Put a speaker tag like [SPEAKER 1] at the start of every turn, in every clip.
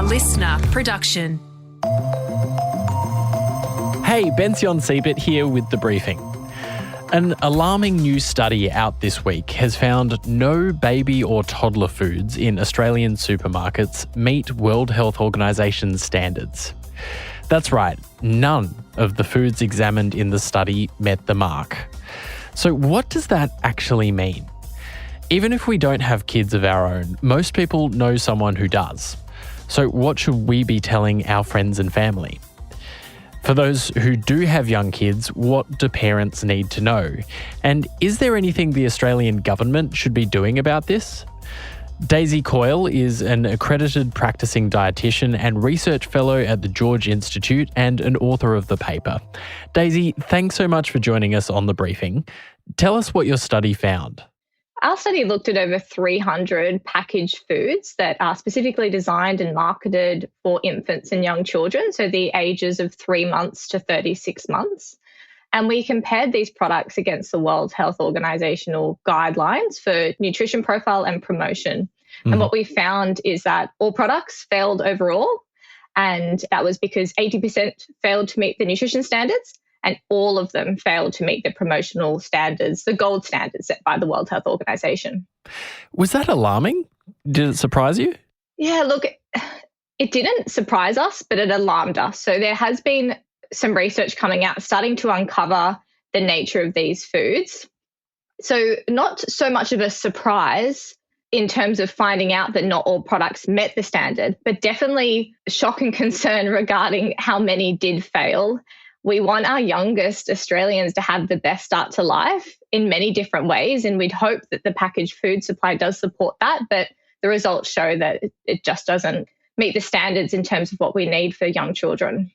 [SPEAKER 1] listener production.
[SPEAKER 2] Hey, Bension Siebert here with the briefing. An alarming new study out this week has found no baby or toddler foods in Australian supermarkets meet World Health Organization standards. That's right, none of the foods examined in the study met the mark. So what does that actually mean? Even if we don't have kids of our own, most people know someone who does. So what should we be telling our friends and family? For those who do have young kids, what do parents need to know? And is there anything the Australian government should be doing about this? Daisy Coyle is an accredited practicing dietitian and research fellow at the George Institute and an author of the paper. Daisy, thanks so much for joining us on the briefing. Tell us what your study found.
[SPEAKER 3] Our study looked at over 300 packaged foods that are specifically designed and marketed for infants and young children, so the ages of 3 months to 36 months. And we compared these products against the World Health Organizational guidelines for nutrition profile and promotion. And what we found is that all products failed overall, and that was because 80% failed to meet the nutrition standards, and all of them failed to meet the promotional standards, the gold standards set by the World Health Organization.
[SPEAKER 2] Was that alarming? Did it surprise you?
[SPEAKER 3] Yeah, look, it didn't surprise us, but it alarmed us. So there has been some research coming out starting to uncover the nature of these foods. So not so much of a surprise in terms of finding out that not all products met the standard, but definitely shock and concern regarding how many did fail. We want our youngest Australians to have the best start to life in many different ways, and we'd hope that the packaged food supply does support that, but the results show that it just doesn't meet the standards in terms of what we need for young children.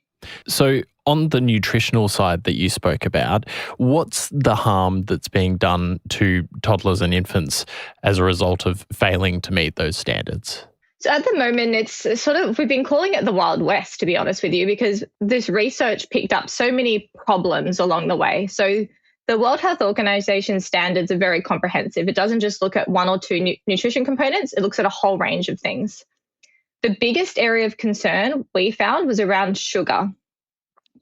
[SPEAKER 2] So on the nutritional side that you spoke about, what's the harm that's being done to toddlers and infants as a result of failing to meet those standards?
[SPEAKER 3] So at the moment, it's sort of, we've been calling it the Wild West, to be honest with you, because this research picked up so many problems along the way. So the World Health Organization standards are very comprehensive. It doesn't just look at one or two nutrition components, it looks at a whole range of things. The biggest area of concern we found was around sugar,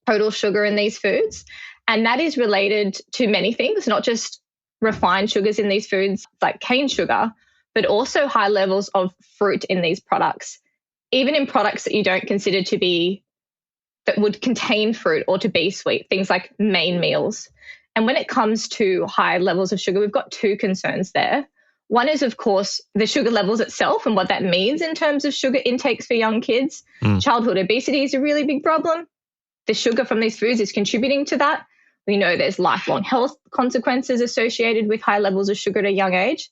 [SPEAKER 3] total sugar in these foods. And that is related to many things, not just refined sugars in these foods like cane sugar, but also high levels of fruit in these products, even in products that you don't consider to be, that would contain fruit or to be sweet, things like main meals. And when it comes to high levels of sugar, we've got two concerns there. One is, of course, the sugar levels itself and what that means in terms of sugar intakes for young kids. Childhood obesity is a really big problem. The sugar from these foods is contributing to that. We know there's lifelong health consequences associated with high levels of sugar at a young age.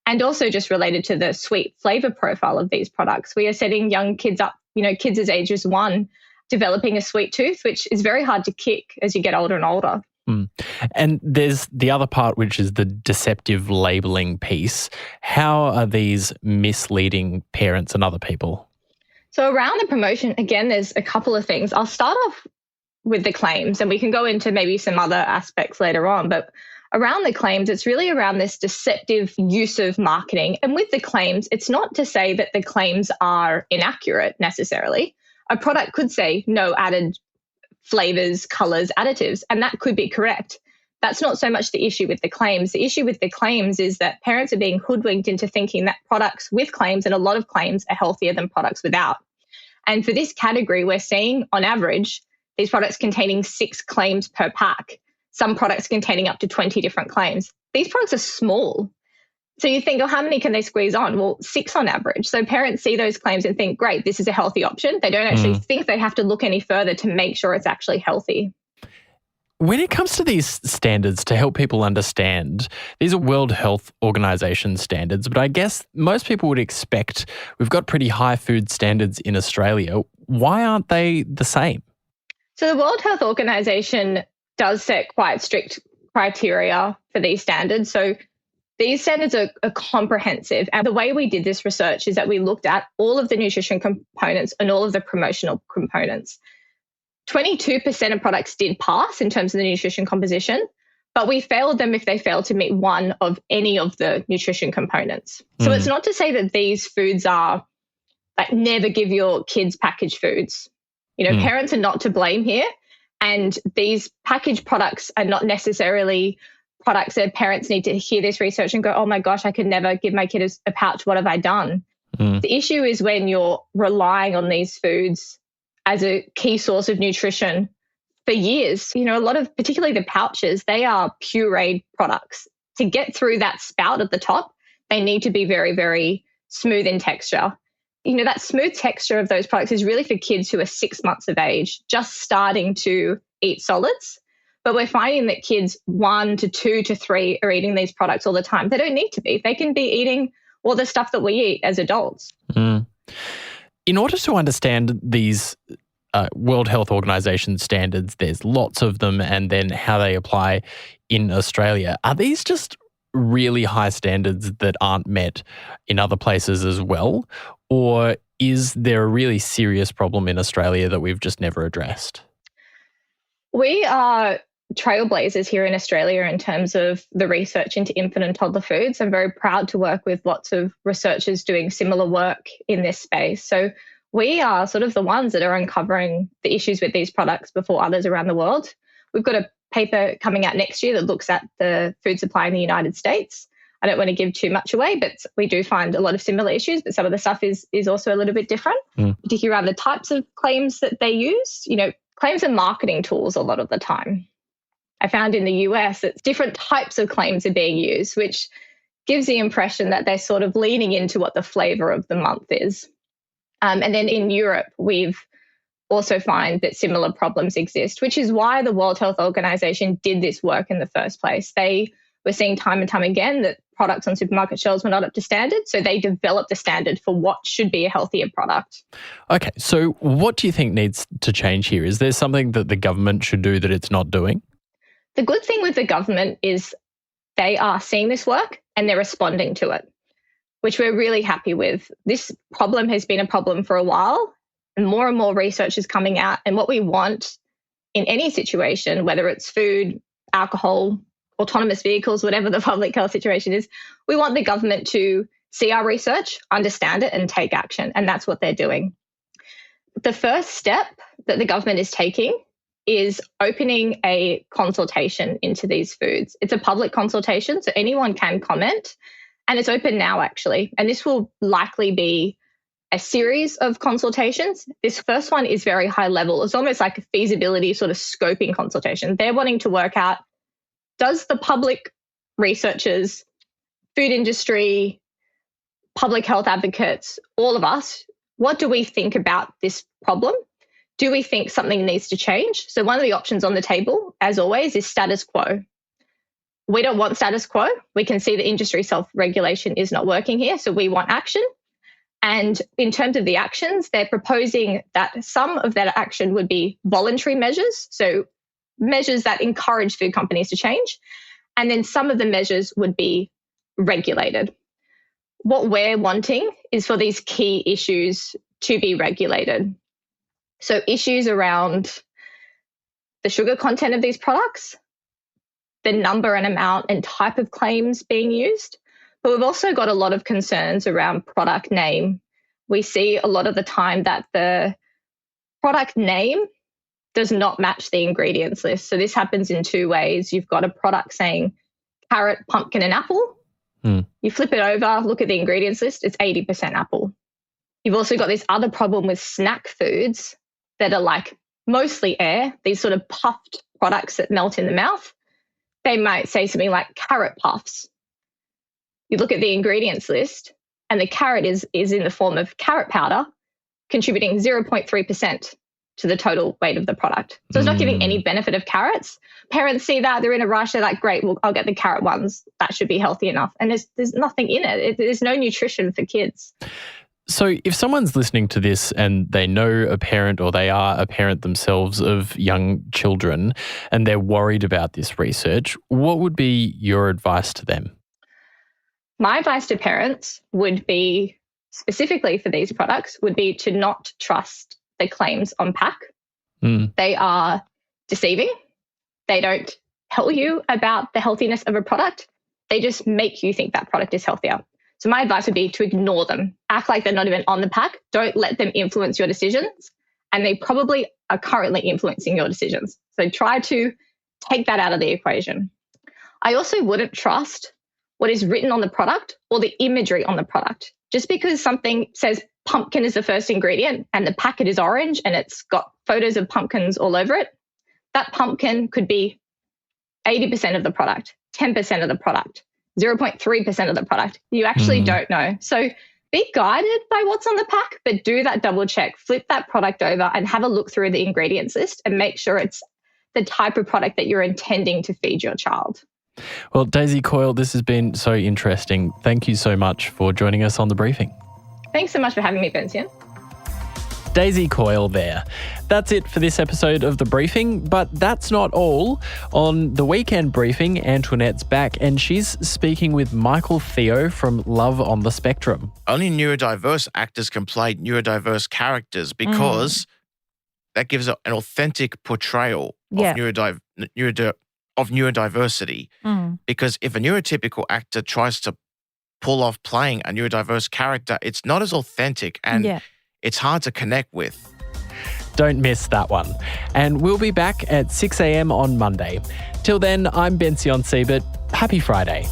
[SPEAKER 3] And also just related to the sweet flavor profile of these products. We are setting young kids up, kids as age as 1, developing a sweet tooth, which is very hard to kick as you get older and older.
[SPEAKER 2] And there's the other part, which is the deceptive labelling piece. How are these misleading parents and other people?
[SPEAKER 3] So around the promotion, again, there's a couple of things. I'll start off with the claims, and we can go into maybe some other aspects later on, but around the claims, it's really around this deceptive use of marketing. And with the claims, it's not to say that the claims are inaccurate necessarily. A product could say no added flavors, colors, additives, and that could be correct. That's not so much the issue with the claims. The issue with the claims is that parents are being hoodwinked into thinking that products with claims, and a lot of claims, are healthier than products without. And for this category, we're seeing on average these products containing 6 claims per pack. Some products containing up to 20 different claims. These products are small. So you think, how many can they squeeze on? Well, 6 on average. So parents see those claims and think, great, this is a healthy option. They don't actually think they have to look any further to make sure it's actually healthy.
[SPEAKER 2] When it comes to these standards, to help people understand, these are World Health Organization standards, but I guess most people would expect we've got pretty high food standards in Australia. Why aren't they the same?
[SPEAKER 3] So the World Health Organization does set quite strict criteria for these standards. So these standards are comprehensive. And the way we did this research is that we looked at all of the nutrition components and all of the promotional components. 22% of products did pass in terms of the nutrition composition, but we failed them if they failed to meet one of any of the nutrition components. So it's not to say that these foods are like never give your kids packaged foods. Parents are not to blame here. And these packaged products are not necessarily products that parents need to hear this research and go, oh my gosh, I could never give my kid a pouch. What have I done? The issue is when you're relying on these foods as a key source of nutrition for years. A lot of, particularly the pouches, they are pureed products. To get through that spout at the top, they need to be very, very smooth in texture. That smooth texture of those products is really for kids who are 6 months of age, just starting to eat solids. But we're finding that kids 1 to 2 to 3 are eating these products all the time. They don't need to be. They can be eating all the stuff that we eat as adults.
[SPEAKER 2] In order to understand these World Health Organization standards, there's lots of them, and then how they apply in Australia. Are these just really high standards that aren't met in other places as well? Or is there a really serious problem in Australia that we've just never addressed?
[SPEAKER 3] We are trailblazers here in Australia in terms of the research into infant and toddler foods. I'm very proud to work with lots of researchers doing similar work in this space. So we are sort of the ones that are uncovering the issues with these products before others around the world. We've got a paper coming out next year that looks at the food supply in the United States. I don't want to give too much away, but we do find a lot of similar issues, but some of the stuff is also a little bit different, particularly around the types of claims that they use. Claims are marketing tools a lot of the time. I found in the US that different types of claims are being used, which gives the impression that they're sort of leaning into what the flavor of the month is. And then in Europe, we've also find that similar problems exist, which is why the World Health Organization did this work in the first place. They were seeing time and time again that products on supermarket shelves were not up to standard, so they developed a standard for what should be a healthier product.
[SPEAKER 2] Okay, so what do you think needs to change here? Is there something that the government should do that it's not doing?
[SPEAKER 3] The good thing with the government is they are seeing this work and they're responding to it, which we're really happy with. This problem has been a problem for a while, and more research is coming out. And what we want in any situation, whether it's food, alcohol, autonomous vehicles, whatever the public health situation is, we want the government to see our research, understand it, and take action. And that's what they're doing. The first step that the government is taking is opening a consultation into these foods. It's a public consultation, so anyone can comment. And it's open now, actually. And this will likely be a series of consultations. This first one is very high level. It's almost like a feasibility sort of scoping consultation. They're wanting to work out, does the public researchers, food industry, public health advocates, all of us, what do we think about this problem? Do we think something needs to change? So one of the options on the table, as always, is status quo. We don't want status quo. We can see the industry self-regulation is not working here, so we want action. And in terms of the actions, they're proposing that some of that action would be voluntary measures, so measures that encourage food companies to change. And then some of the measures would be regulated. What we're wanting is for these key issues to be regulated. So issues around the sugar content of these products, the number and amount and type of claims being used. But we've also got a lot of concerns around product name. We see a lot of the time that the product name does not match the ingredients list. So this happens in two ways. You've got a product saying carrot, pumpkin, and apple. You flip it over, look at the ingredients list, it's 80% apple. You've also got this other problem with snack foods that are like mostly air, these sort of puffed products that melt in the mouth. They might say something like carrot puffs. You look at the ingredients list and the carrot is in the form of carrot powder, contributing 0.3% to the total weight of the product. So it's not giving any benefit of carrots. Parents see that, they're in a rush, they're like, great, well, I'll get the carrot ones. That should be healthy enough. And there's nothing in it. There's no nutrition for kids.
[SPEAKER 2] So if someone's listening to this and they know a parent or they are a parent themselves of young children and they're worried about this research, what would be your advice to them?
[SPEAKER 3] My advice to parents would be, specifically for these products, would be to not trust the claims on pack. They are deceiving. They don't tell you about the healthiness of a product. They just make you think that product is healthier. So my advice would be to ignore them. Act like they're not even on the pack. Don't let them influence your decisions. And they probably are currently influencing your decisions. So try to take that out of the equation. I also wouldn't trust what is written on the product or the imagery on the product. Just because something says pumpkin is the first ingredient and the packet is orange and it's got photos of pumpkins all over it, that pumpkin could be 80% of the product, 10% of the product, 0.3% of the product. You actually don't know. So be guided by what's on the pack, but do that double check, flip that product over and have a look through the ingredients list and make sure it's the type of product that you're intending to feed your child.
[SPEAKER 2] Well, Daisy Coyle, this has been so interesting. Thank you so much for joining us on The Briefing.
[SPEAKER 3] Thanks so much for having me, Bension.
[SPEAKER 2] Daisy Coyle there. That's it for this episode of The Briefing, but that's not all. On the weekend briefing, Antoinette's back and she's speaking with Michael Theo from Love on the Spectrum.
[SPEAKER 1] Only neurodiverse actors can play neurodiverse characters because that gives an authentic portrayal of neurodiversity. Because if a neurotypical actor tries to pull off playing a neurodiverse character, it's not as authentic and it's hard to connect with.
[SPEAKER 2] Don't miss that one. And we'll be back at 6 a.m. on Monday. Till then, I'm Bension Siebert. Happy Friday.